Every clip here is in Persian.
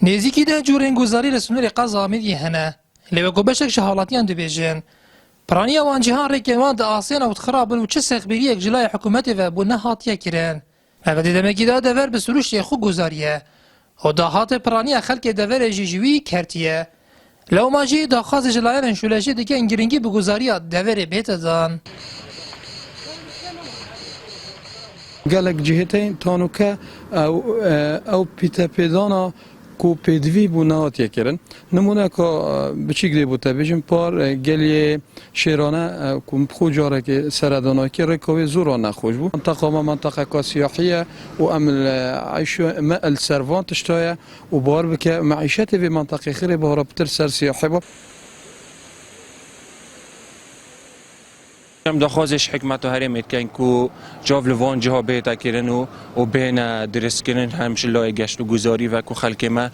نزیکی ده جورین گزاری رسونر قضا آمیدی هنه لیو کو بشک شهالاتیان دبیجن پرانیا وان جهان ریکمان ده آسیان او تخرابن و چه سخبری یک جلای حکومت و بونه هاتیه کرن اولی دمکی ده دور به سروش خو گزاریه و ده هات پرانیا خلک دور جیجوی کرتیه لو ماجی ده خاز جلایان شولشی دیگه انگرینگی به گزاریا دور بیت دان گلک جهتین تانو که او پیتا پیدانا کو پیدوی بونات یکرن نمونه که بچیک دی بوده بیشم پار گلی شیرانه کم خوجاره که سردانه که رکوی زورانه خوش بود منطقه ما منطقه که سیاحیه و عمل عیش السروان تشتايه و بار بکه معیشت به منطقه خیلی بهاره بتر سر سیاحی با هم دخوازش حکمت و هرمت کن که جاو لوان جها بیتا کرن و بین درست کرن همش لای گشت و گذاری و که خلک ما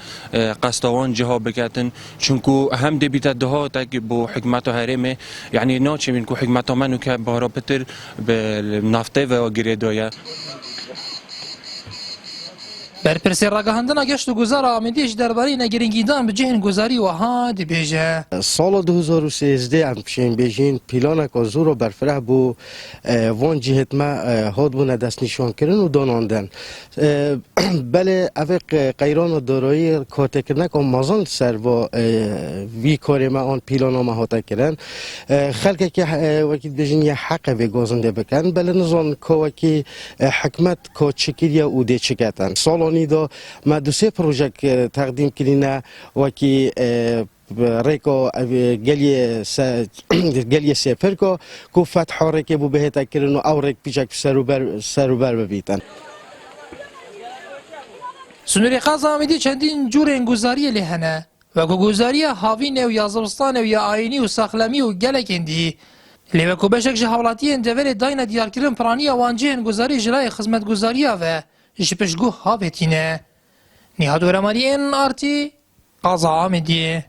قصدوان جها بکتن چون که هم دی بیتا ده تا که با حکمت و هرمه یعنی ناچه من که حکمت منو که بهارا بتر به نفته و گریدایه برپرسی راگهاندنا گشت و گذار آمیدیش درباره نگرینگیدان به جهن گذاری و ها دی بیجه سال 2013 هم پیشین بیجین پیلان که زور و برفره بو وان جهت ما هاد بونه دست نشان کردن و داناندن بله اوه قیران و دارایی کاته کردن که مازان سر با وی کاری ما آن پیلان ها مهاته کردن خلقه که وکید بیجین یه حق به گازنده بکن بله نزان که وکی حکمت که چکیری او دی چکتن سالانی دا ما دو سه پروژه تقدیم کردیم وکی ریکو گلی سفر کو فتح ریک بو بهتا کردن و او ریک پیچک سروبر ببیتن سنوری قضا آمیدی چندین جورین گزاری لهنه و گزاری هاوین و یازبستان و یا آینی و ساخلمی و گلکندی لیو کو بشک جهالاتی اندور داین دیار کردن پرانی وانجین گزاری جلای خدمت گزاری و جپشگو هاوتینه نهاد ورمالی ان آرتی قضا آمیدی